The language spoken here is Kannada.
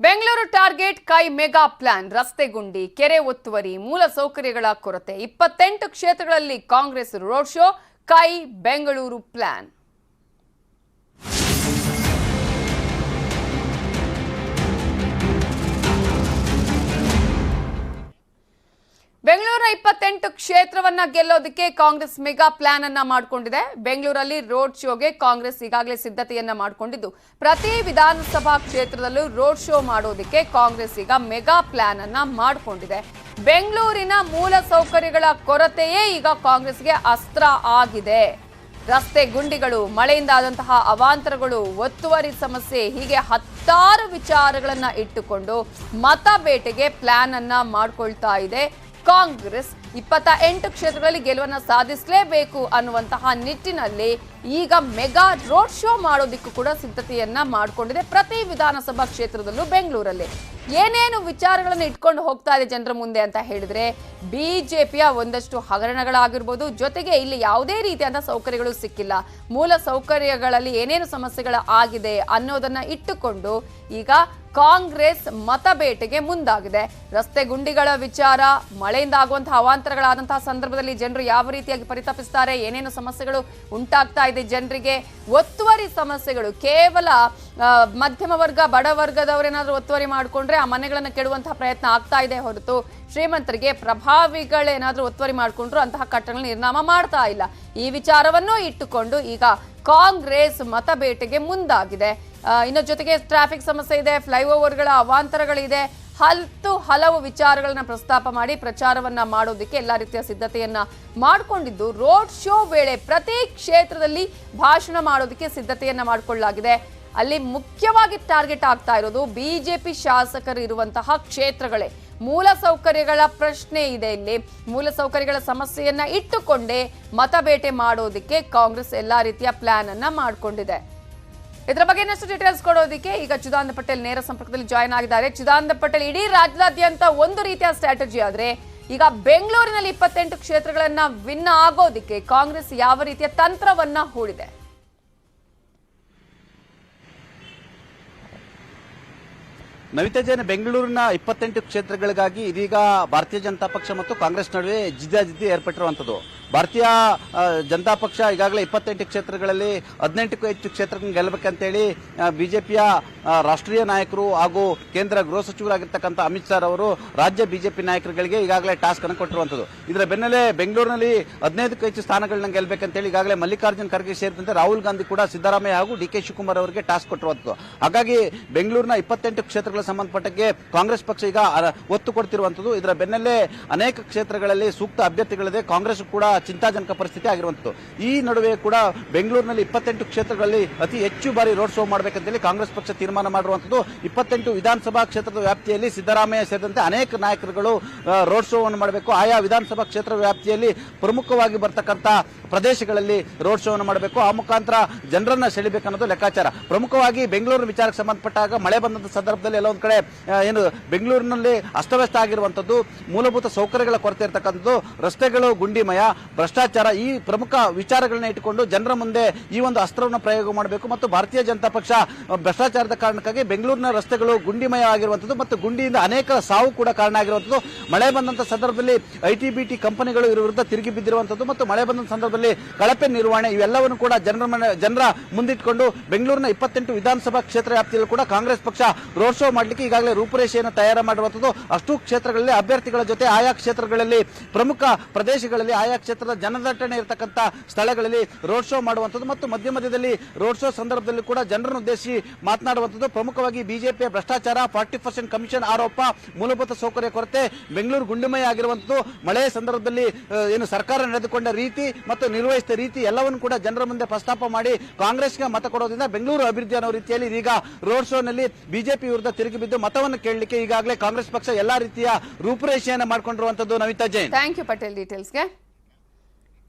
ಬೆಂಗಳೂರು ಟಾರ್ಗೆಟ್ ಕೈ ಮೆಗಾ ಪ್ಲಾನ್ ರಸ್ತೆ ಗುಂಡಿ ಕೆರೆ ಒತ್ತುವರಿ ಮೂಲ ಸೌಕರ್ಯಗಳ ಕೊರತೆ 28 ಕ್ಷೇತ್ರಗಳಲ್ಲಿ ಕಾಂಗ್ರೆಸ್ ರೋಡ್ ಶೋ ಕೈ ಬೆಂಗಳೂರು ಪ್ಲಾನ್ ಬೆಂಗಳೂರಿನ 28 ಕ್ಷೇತ್ರವನ್ನ ಗೆಲ್ಲೋದಕ್ಕೆ ಕಾಂಗ್ರೆಸ್ ಮೆಗಾ ಪ್ಲಾನ್ ಅನ್ನ ಮಾಡಿಕೊಂಡಿದೆ. ಬೆಂಗಳೂರಲ್ಲಿ ರೋಡ್ ಶೋಗೆ ಕಾಂಗ್ರೆಸ್ ಈಗಾಗಲೇ ಸಿದ್ಧತೆಯನ್ನ ಮಾಡಿಕೊಂಡಿದ್ದು ಪ್ರತಿ ವಿಧಾನಸಭಾ ಕ್ಷೇತ್ರದಲ್ಲೂ ರೋಡ್ ಶೋ ಮಾಡೋದಕ್ಕೆ ಕಾಂಗ್ರೆಸ್ ಈಗ ಮೆಗಾ ಪ್ಲಾನ್ ಅನ್ನ ಮಾಡಿಕೊಂಡಿದೆ. ಬೆಂಗಳೂರಿನ ಮೂಲ ಸೌಕರ್ಯಗಳ ಕೊರತೆಯೇ ಈಗ ಕಾಂಗ್ರೆಸ್ಗೆ ಅಸ್ತ್ರ ಆಗಿದೆ. ರಸ್ತೆ ಗುಂಡಿಗಳು, ಮಳೆಯಿಂದ ಆದಂತಹ ಅವಾಂತರಗಳು, ಒತ್ತುವರಿ ಸಮಸ್ಯೆ ಹೀಗೆ ಹತ್ತಾರು ವಿಚಾರಗಳನ್ನ ಇಟ್ಟುಕೊಂಡು ಮತ ಬೇಟೆಗೆ ಪ್ಲಾನ್ ಅನ್ನ ಮಾಡ್ಕೊಳ್ತಾ ಇದೆ ಕಾಂಗ್ರೆಸ್. 28 ಕ್ಷೇತ್ರಗಳಲ್ಲಿ ಗೆಲುವನ್ನ ಸಾಧಿಸಲೇಬೇಕು ಅನ್ನುವಂತಹ ನಿಟ್ಟಿನಲ್ಲಿ ಈಗ ಮೆಗಾ ರೋಡ್ ಶೋ ಮಾಡೋದಕ್ಕೂ ಕೂಡ ಸಿದ್ಧತೆಯನ್ನ ಮಾಡಿಕೊಂಡಿದೆ. ಪ್ರತಿ ವಿಧಾನಸಭಾ ಕ್ಷೇತ್ರದಲ್ಲೂ ಬೆಂಗಳೂರಲ್ಲಿ ಏನೇನು ವಿಚಾರಗಳನ್ನು ಇಟ್ಕೊಂಡು ಹೋಗ್ತಾ ಇದೆ ಜನರ ಮುಂದೆ ಅಂತ ಹೇಳಿದ್ರೆ, ಬಿಜೆಪಿಯ ಒಂದಷ್ಟು ಹಗರಣಗಳಾಗಿರ್ಬೋದು, ಜೊತೆಗೆ ಇಲ್ಲಿ ಯಾವುದೇ ರೀತಿಯಾದ ಸೌಕರ್ಯಗಳು ಸಿಕ್ಕಿಲ್ಲ, ಮೂಲ ಸೌಕರ್ಯಗಳಲ್ಲಿ ಏನೇನು ಸಮಸ್ಯೆಗಳು ಆಗಿದೆ ಅನ್ನೋದನ್ನ ಇಟ್ಟುಕೊಂಡು ಈಗ ಕಾಂಗ್ರೆಸ್ ಮತ ಬೇಟೆಗೆ ಮುಂದಾಗಿದೆ. ರಸ್ತೆ ಗುಂಡಿಗಳ ವಿಚಾರ, ಮಳೆಯಿಂದ ಆಗುವಂತಹ ಅವಾಂತರಗಳಾದಂತಹ ಸಂದರ್ಭದಲ್ಲಿ ಜನರು ಯಾವ ರೀತಿಯಾಗಿ ಪರಿತಪಿಸ್ತಾರೆ, ಏನೇನು ಸಮಸ್ಯೆಗಳು ಉಂಟಾಗ್ತಾ ಇದೆ ಜನರಿಗೆ, ಒತ್ತುವರಿ ಸಮಸ್ಯೆಗಳು ಕೇವಲ ಮಧ್ಯಮ ವರ್ಗ ಬಡ ವರ್ಗದವರೇನಾದ್ರೂ ಒತ್ತುವರಿ ಮಾಡಿಕೊಂಡ್ರೆ ಆ ಮನೆಗಳನ್ನು ಕೆಡುವಂತಹ ಪ್ರಯತ್ನ ಆಗ್ತಾ ಇದೆ ಹೊರತು ಶ್ರೀಮಂತರಿಗೆ ಪ್ರಭಾವಿಗಳೇನಾದ್ರೂ ಒತ್ತುವರಿ ಮಾಡಿಕೊಂಡ್ರು ಅಂತಹ ಕಟ್ಟಡಗಳನ್ನ ನಿರ್ನಾಮ ಮಾಡ್ತಾ ಇಲ್ಲ. ಈ ವಿಚಾರವನ್ನು ಇಟ್ಟುಕೊಂಡು ಈಗ ಕಾಂಗ್ರೆಸ್ ಮತ ಬೇಟೆಗೆ ಮುಂದಾಗಿದೆ. ಇನ್ನು ಜೊತೆಗೆ ಟ್ರಾಫಿಕ್ ಸಮಸ್ಯೆ ಇದೆ, ಫ್ಲೈಓವರ್ಗಳ ಅವಾಂತರಗಳಿದೆ, ಹಲವು ವಿಚಾರಗಳನ್ನ ಪ್ರಸ್ತಾಪ ಮಾಡಿ ಪ್ರಚಾರವನ್ನ ಮಾಡೋದಕ್ಕೆ ಎಲ್ಲಾ ರೀತಿಯ ಸಿದ್ಧತೆಯನ್ನ ಮಾಡಿಕೊಂಡಿದ್ದು, ರೋಡ್ ಶೋ ವೇಳೆ ಪ್ರತಿ ಕ್ಷೇತ್ರದಲ್ಲಿ ಭಾಷಣ ಮಾಡೋದಕ್ಕೆ ಸಿದ್ಧತೆಯನ್ನ ಮಾಡಿಕೊಳ್ಳಲಾಗಿದೆ. ಅಲ್ಲಿ ಮುಖ್ಯವಾಗಿ ಟಾರ್ಗೆಟ್ ಆಗ್ತಾ ಇರೋದು ಬಿಜೆಪಿ ಶಾಸಕರು ಇರುವಂತಹ ಕ್ಷೇತ್ರಗಳೇ. ಮೂಲ ಸೌಕರ್ಯಗಳ ಪ್ರಶ್ನೆ ಇದೆ. ಇಲ್ಲಿ ಮೂಲ ಸೌಕರ್ಯಗಳ ಸಮಸ್ಯೆಯನ್ನ ಇಟ್ಟುಕೊಂಡೇ ಮತಬೇಟೆ ಮಾಡೋದಕ್ಕೆ ಕಾಂಗ್ರೆಸ್ ಎಲ್ಲಾ ರೀತಿಯ ಪ್ಲಾನ್ ಅನ್ನ ಮಾಡಿಕೊಂಡಿದೆ. ಇದರ ಬಗ್ಗೆ ಇನ್ನಷ್ಟು ಡೀಟೇಲ್ಸ್ ಕೊಡೋದಕ್ಕೆ ಈಗ ಚಿದಾನಂದ ಪಟೇಲ್ ನೇರ ಸಂಪರ್ಕದಲ್ಲಿ ಜಾಯ್ನ್ ಆಗಿದ್ದಾರೆ. ಚಿದಾನಂದ ಪಟೇಲ್, ಇಡೀ ರಾಜ್ಯಾದ್ಯಂತ ಒಂದು ರೀತಿಯ ಸ್ಟ್ರಾಟಜಿ ಆದ್ರೆ ಈಗ ಬೆಂಗಳೂರಿನಲ್ಲಿ 28 ಕ್ಷೇತ್ರಗಳನ್ನ ವಿನ್ ಆಗೋದಕ್ಕೆ ಕಾಂಗ್ರೆಸ್ ಯಾವ ರೀತಿಯ ತಂತ್ರವನ್ನ ಹೂಡಿದೆ? ನವಿತಾ ಜೈನ್, ಬೆಂಗಳೂರಿನ 28 ಕ್ಷೇತ್ರಗಳಿಗಾಗಿ ಇದೀಗ ಭಾರತೀಯ ಜನತಾ ಪಕ್ಷ ಮತ್ತು ಕಾಂಗ್ರೆಸ್ ನಡುವೆ ಜಿದ್ದಾಜಿದ್ದಿ ಏರ್ಪಟ್ಟಿರುವಂತದ್ದು. ಭಾರತೀಯ ಜನತಾ ಪಕ್ಷ ಈಗಾಗಲೇ 28 ಕ್ಷೇತ್ರಗಳಲ್ಲಿ 18ಕ್ಕೂ ಹೆಚ್ಚು ಕ್ಷೇತ್ರಗಳನ್ನು ಗೆಲ್ಲಬೇಕಂತೇಳಿ ಬಿಜೆಪಿಯ ರಾಷ್ಟ್ರೀಯ ನಾಯಕರು ಹಾಗೂ ಕೇಂದ್ರ ಗೃಹ ಸಚಿವರಾಗಿರ್ತಕ್ಕಂಥ ಅಮಿತ್ ಶಾ ಅವರು ರಾಜ್ಯ ಬಿಜೆಪಿ ನಾಯಕರುಗಳಿಗೆ ಈಗಾಗಲೇ ಟಾಸ್ಕ್ ಅನ್ನು ಕೊಟ್ಟಿರುವಂತದ್ದು. ಇದರ ಬೆನ್ನಲ್ಲೇ ಬೆಂಗಳೂರಿನಲ್ಲಿ 15ಕ್ಕೂ ಹೆಚ್ಚು ಸ್ಥಾನಗಳನ್ನ ಗೆಲ್ಲಬೇಕಂತೇಳಿ ಈಗಾಗಲೇ ಮಲ್ಲಿಕಾರ್ಜುನ್ ಖರ್ಗೆ ಸೇರಿದಂತೆ ರಾಹುಲ್ ಗಾಂಧಿ ಕೂಡ ಸಿದ್ದರಾಮಯ್ಯ ಹಾಗೂ ಡಿಕೆ ಶಿವಕುಮಾರ್ ಅವರಿಗೆ ಟಾಸ್ಕ್ ಕೊಟ್ಟಿರುವಂತದ್ದು. ಹಾಗಾಗಿ ಬೆಂಗಳೂರಿನ 28 ಕ್ಷೇತ್ರಗಳ ಸಂಬಂಧಪಟ್ಟಕ್ಕೆ ಕಾಂಗ್ರೆಸ್ ಪಕ್ಷ ಈಗ ಒತ್ತು ಕೊಡ್ತಿರುವಂತದ್ದು. ಇದರ ಬೆನ್ನಲ್ಲೇ ಅನೇಕ ಕ್ಷೇತ್ರಗಳಲ್ಲಿ ಸೂಕ್ತ ಅಭ್ಯರ್ಥಿಗಳಿದೆ. ಕಾಂಗ್ರೆಸ್ ಕೂಡ ಚಿಂತಾಜನಕ ಪರಿಸ್ಥಿತಿ ಆಗಿರುವಂತದ್ದು. ಈ ನಡುವೆ ಕೂಡ ಬೆಂಗಳೂರಿನಲ್ಲಿ 28 ಕ್ಷೇತ್ರಗಳಲ್ಲಿ ಅತಿ ಹೆಚ್ಚು ಬಾರಿ ರೋಡ್ ಶೋ ಮಾಡಬೇಕಂತೇಳಿ ಕಾಂಗ್ರೆಸ್ ಪಕ್ಷ ತೀರ್ಮಾನ ಮಾಡಿರುವಂತದ್ದು. 28 ವಿಧಾನಸಭಾ ಕ್ಷೇತ್ರದ ವ್ಯಾಪ್ತಿಯಲ್ಲಿ ಸಿದ್ದರಾಮಯ್ಯ ಸೇರಿದಂತೆ ಅನೇಕ ನಾಯಕರುಗಳು ರೋಡ್ ಶೋ ಅನ್ನು ಮಾಡಬೇಕು. ಆಯಾ ವಿಧಾನಸಭಾ ಕ್ಷೇತ್ರ ವ್ಯಾಪ್ತಿಯಲ್ಲಿ ಪ್ರಮುಖವಾಗಿ ಬರ್ತಕ್ಕಂಥ ಪ್ರದೇಶಗಳಲ್ಲಿ ರೋಡ್ ಶೋ ಅನ್ನು ಮಾಡಬೇಕು. ಆ ಮುಖಾಂತರ ಜನರನ್ನ ಸೆಳಿಬೇಕನ್ನೋದು ಲೆಕ್ಕಾಚಾರ. ಪ್ರಮುಖವಾಗಿ ಬೆಂಗಳೂರು ವಿಚಾರಕ್ಕೆ ಸಂಬಂಧಪಟ್ಟಾಗ ಮಳೆ ಬಂದಂತ ಸಂದರ್ಭದಲ್ಲಿ ಎಲ್ಲ ಒಂದು ಕಡೆ ಏನು ಬೆಂಗಳೂರಿನಲ್ಲಿ ಅಸ್ತವ್ಯಸ್ತ ಆಗಿರುವಂತದ್ದು, ಮೂಲಭೂತ ಸೌಕರ್ಯಗಳ ಕೊರತೆ ಇರತಕ್ಕಂಥದ್ದು, ರಸ್ತೆಗಳು ಗುಂಡಿಮಯ, ಭ್ರಷ್ಟಾಚಾರ, ಈ ಪ್ರಮುಖ ವಿಚಾರಗಳನ್ನ ಇಟ್ಟುಕೊಂಡು ಜನರ ಮುಂದೆ ಈ ಒಂದು ಅಸ್ತ್ರವನ್ನು ಪ್ರಯೋಗ ಮಾಡಬೇಕು. ಮತ್ತು ಭಾರತೀಯ ಜನತಾ ಪಕ್ಷ ಭ್ರಷ್ಟಾಚಾರದ ಕಾರಣಕ್ಕಾಗಿ ಬೆಂಗಳೂರಿನ ರಸ್ತೆಗಳು ಗುಂಡಿಮಯ ಆಗಿರುವಂತದ್ದು ಮತ್ತು ಗುಂಡಿಯಿಂದ ಅನೇಕ ಸಾವು ಕೂಡ ಕಾರಣ ಆಗಿರುವಂತದ್ದು. ಮಳೆ ಬಂದಂತ ಸಂದರ್ಭದಲ್ಲಿ ಐಟಿ-ಬಿಟಿ ಕಂಪನಿಗಳು ಇರುವ ವಿರುದ್ಧ ತಿರುಗಿ ಬಿದ್ದಿರುವಂತದ್ದು ಮತ್ತು ಮಳೆ ಬಂದ ಸಂದರ್ಭದಲ್ಲಿ ಕಳಪೆ ನಿರ್ವಹಣೆ, ಇವೆಲ್ಲವನ್ನು ಕೂಡ ಜನರ ಮುಂದಿಟ್ಟುಕೊಂಡು ಬೆಂಗಳೂರಿನ 28 ವಿಧಾನಸಭಾ ಕ್ಷೇತ್ರ ವ್ಯಾಪ್ತಿಯಲ್ಲಿ ಕೂಡ ಕಾಂಗ್ರೆಸ್ ಪಕ್ಷ ರೋಡ್ ಶೋ ಮಾಡಲಿಕ್ಕೆ ಈಗಾಗಲೇ ರೂಪುರೇಷೆಯನ್ನು ತಯಾರು ಮಾಡಿರುವಂತದ್ದು. ಅಷ್ಟು ಕ್ಷೇತ್ರಗಳಲ್ಲಿ ಅಭ್ಯರ್ಥಿಗಳ ಜೊತೆ ಆಯಾ ಕ್ಷೇತ್ರಗಳಲ್ಲಿ ಪ್ರಮುಖ ಪ್ರದೇಶಗಳಲ್ಲಿ ಆಯಾ ಕ್ಷೇತ್ರದ ಜನದಟ್ಟಣೆ ಇರತಕ್ಕಂಥ ಸ್ಥಳಗಳಲ್ಲಿ ರೋಡ್ ಶೋ ಮಾಡುವಂಥದ್ದು ಮತ್ತು ಮಧ್ಯ ಮಧ್ಯದಲ್ಲಿ ರೋಡ್ ಶೋ ಸಂದರ್ಭದಲ್ಲಿ ಕೂಡ ಜನರನ್ನು ಉದ್ದೇಶಿಸಿ ಮಾತನಾಡುವಂಥದ್ದು. ಪ್ರಮುಖವಾಗಿ ಬಿಜೆಪಿಯ ಭ್ರಷ್ಟಾಚಾರ, 40% ಕಮಿಷನ್ ಆರೋಪ, ಮೂಲಭೂತ ಸೌಕರ್ಯ ಕೊರತೆ, ಬೆಂಗಳೂರು ಗುಂಡಿಮಯ ಆಗಿರುವಂಥದ್ದು, ಮಳೆ ಸಂದರ್ಭದಲ್ಲಿ ಏನು ಸರ್ಕಾರ ನಡೆದುಕೊಂಡ ರೀತಿ ಮತ್ತು ನಿರ್ವಹಿಸಿದ ರೀತಿ ಎಲ್ಲವನ್ನು ಕೂಡ ಜನರ ಮುಂದೆ ಪ್ರಸ್ತಾಪ ಮಾಡಿ ಕಾಂಗ್ರೆಸ್ಗೆ ಮತ ಕೊಡೋದ್ರಿಂದ ಬೆಂಗಳೂರು ಅಭಿವೃದ್ಧಿ ಅನ್ನೋ ರೀತಿಯಲ್ಲಿ ಈಗ ರೋಡ್ ಶೋನಲ್ಲಿ ಬಿಜೆಪಿ ವಿರುದ್ಧ ತಿರುಗಿ ಬಿದ್ದು ಮತವನ್ನು ಕೇಳಲಿಕ್ಕೆ ಈಗಾಗಲೇ ಕಾಂಗ್ರೆಸ್ ಪಕ್ಷ ಎಲ್ಲಾ ರೀತಿಯ ರೂಪುರೇಷೆಯನ್ನು ಮಾಡಿಕೊಂಡಿರುವಂತದ್ದು. Navita Jain, thank you Patel ಡೀಟೇಲ್ಸ್ಗೆ.